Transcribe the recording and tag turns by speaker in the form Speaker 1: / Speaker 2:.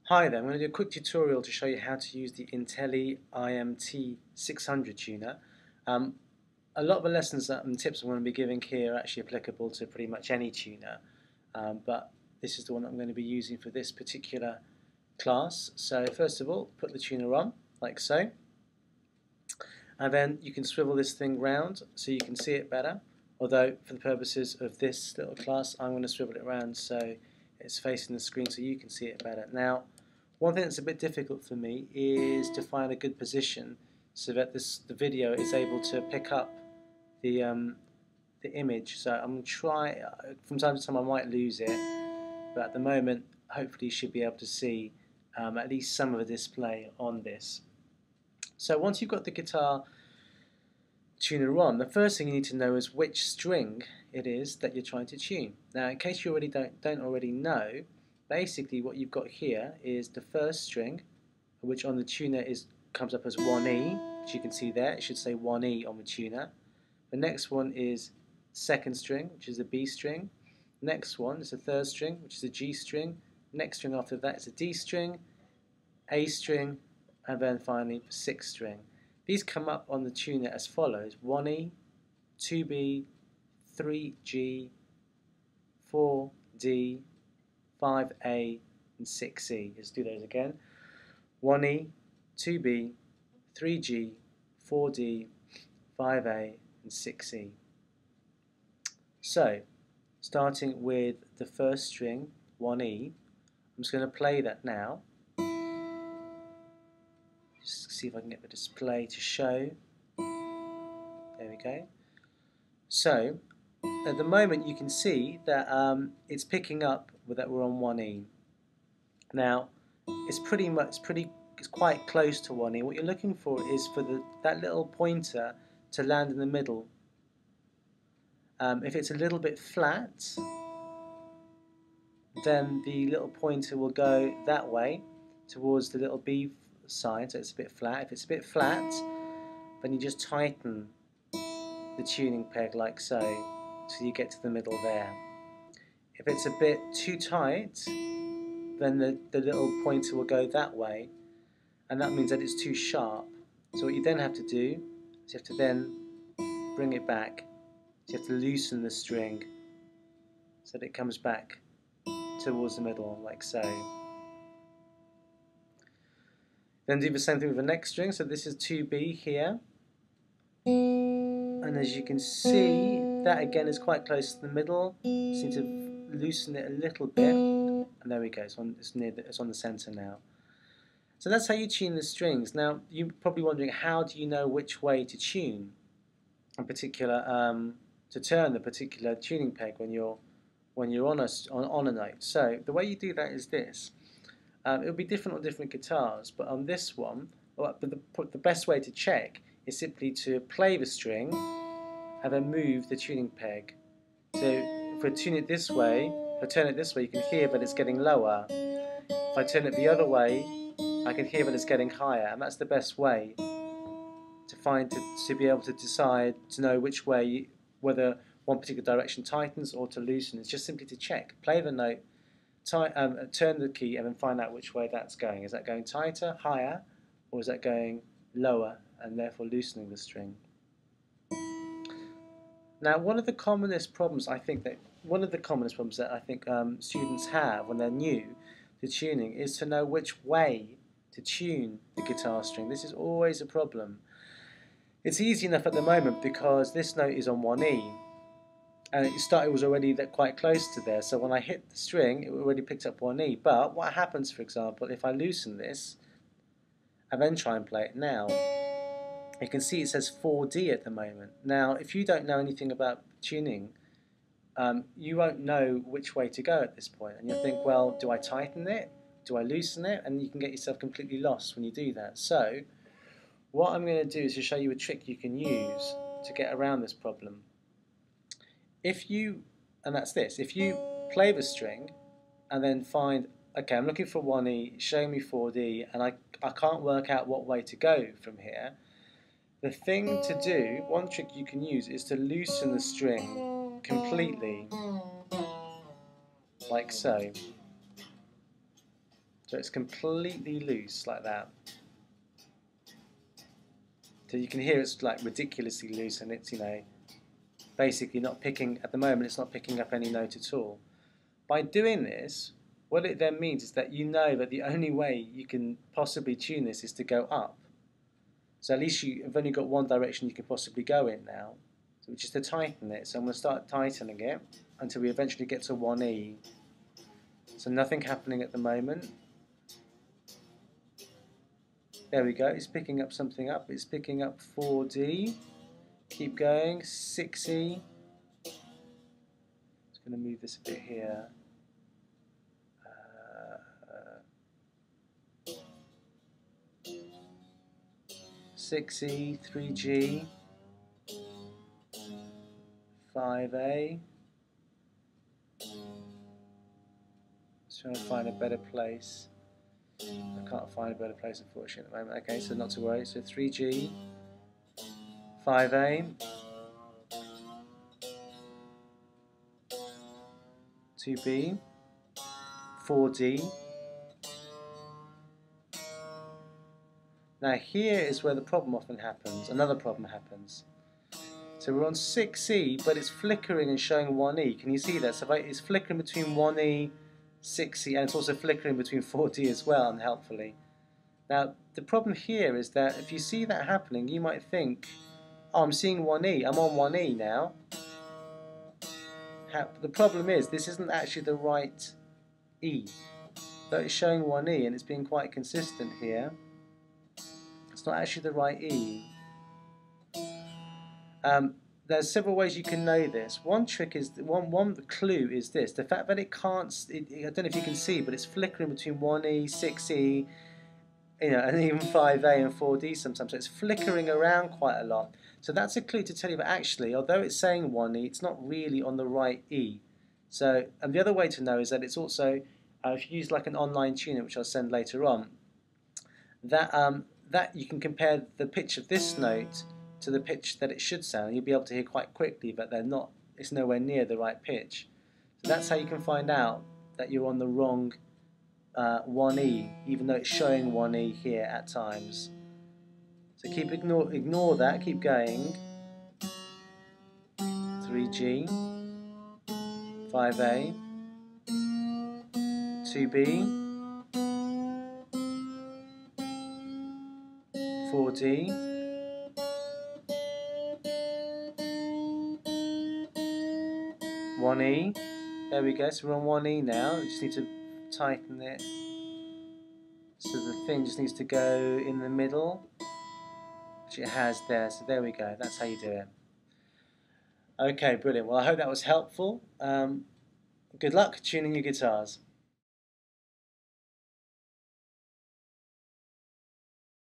Speaker 1: Hi there, I'm going to do a quick tutorial to show you how to use the Intelli IMT 600 tuner. A lot of the lessons and tips I'm going to be giving here are actually applicable to pretty much any tuner, but this is the one I'm going to be using for this particular class. So first of all, put the tuner on, like so, and then you can swivel this thing round so you can see it better, although for the purposes of this little class I'm going to swivel it around so it's facing the screen so you can see it better. Now, one thing that's a bit difficult for me is to find a good position so that the video is able to pick up the image. So I'm going to try, from time to time I might lose it, but at the moment hopefully you should be able to see at least some of the display on this. So once you've got the guitar tuner on, the first thing you need to know is which string it is that you're trying to tune. Now, in case you don't already know, basically what you've got here is the first string, which on the tuner comes up as 1E, which you can see there. It should say 1E on the tuner. The next one is second string, which is the B string. Next one is the third string, which is a G string. Next string after that is a D string, A string, and then finally the sixth string. These come up on the tuner as follows: 1E, 2B, 3G, 4D, 5A, and 6E. Let's do those again. 1E, 2B, 3G, 4D, 5A, and 6E. So, starting with the first string, 1E, I'm just going to play that now. Just see if I can get the display to show. There we go. So, at the moment you can see that it's picking up that we're on 1E. Now, it's quite close to 1E. What you're looking for is for that little pointer to land in the middle. If it's a little bit flat, then the little pointer will go that way towards the little B side, so it's a bit flat. If it's a bit flat, then you just tighten the tuning peg like so you get to the middle there. If it's a bit too tight, then the little pointer will go that way, and that means that it's too sharp. So what you then have to do is you have to then bring it back. So you have to loosen the string so that it comes back towards the middle like so. Then do the same thing with the next string. So this is 2B here, and as you can see, that again is quite close to the middle. Just need to loosen it a little bit, and there we go. It's on the center now. So that's how you tune the strings. Now you're probably wondering, how do you know which way to tune a particular to turn the particular tuning peg when you're on a note? So the way you do that is this. It'll be different on different guitars, but on this one, the best way to check is simply to play the string and then move the tuning peg. So if I tune it this way, if I turn it this way, you can hear that it's getting lower. If I turn it the other way, I can hear that it's getting higher, and that's the best way to be able to decide, to know which way, whether one particular direction tightens or to loosen. It's just simply to check. Play the note, turn the key, and then find out which way that's going. Is that going tighter, higher, or is that going lower and therefore loosening the string? Now, one of the commonest problems that I think students have when they're new to tuning is to know which way to tune the guitar string. This is always a problem. It's easy enough at the moment because this note is on 1E, and it was already quite close to there, so when I hit the string it already picked up 1E. But what happens, for example, if I loosen this and then try and play it now, you can see it says 4D at the moment. Now, if you don't know anything about tuning, you won't know which way to go at this point, and you'll think, well, do I tighten it? Do I loosen it? And you can get yourself completely lost when you do that. So what I'm going to do is to show you a trick you can use to get around this problem. And that's this: if you play the string and then find, okay, I'm looking for 1E, showing me 4D, and I can't work out what way to go from here, the thing to do, one trick you can use, is to loosen the string completely, like so. So it's completely loose like that. So you can hear it's like ridiculously loose, and it's, you know, basically not picking, at the moment it's not picking up any note at all. By doing this, what it then means is that you know that the only way you can possibly tune this is to go up. So at least you've only got one direction you can possibly go in now, so which is to tighten it. So I'm going to start tightening it until we eventually get to 1E. So nothing happening at the moment. There we go, it's picking up something up. It's picking up 4D. Keep going, 6E. Just going to move this a bit here. 6E, 3G, 5A. Just trying to find a better place. I can't find a better place, unfortunately, at the moment. Okay, so not to worry. So 3G, 5A, 2B, 4D. Now here is where the problem often happens. Another problem happens. So we're on 6E, but it's flickering and showing 1E. Can you see that? So it's flickering between 1E, 6E, and it's also flickering between 4D as well, unhelpfully. Now, the problem here is that if you see that happening, you might think, oh, I'm seeing 1E, I'm on 1E now. The problem is, this isn't actually the right E. Though it's showing 1E, and it's being quite consistent here, it's not actually the right E. There's several ways you can know this. One trick is, one clue is this, the fact that it can't, I don't know if you can see, but it's flickering between 1E, 6E, you know, and even 5A and 4D sometimes, so it's flickering around quite a lot. So that's a clue to tell you that actually, although it's saying 1E, it's not really on the right E. So, and the other way to know is that it's also, if you use like an online tuner, which I'll send later on, that you can compare the pitch of this note to the pitch that it should sound. You'll be able to hear quite quickly that it's nowhere near the right pitch. So that's how you can find out that you're on the wrong 1E, even though it's showing 1E here at times. So ignore that, keep going. 3G, 5A, 2B, 4D, 1E. There we go, so we're on 1E now. We just need to tighten it so the thing just needs to go in the middle, which it has there. So there we go, that's how you do it. Okay, brilliant. Well, I hope that was helpful. Good luck tuning your guitars.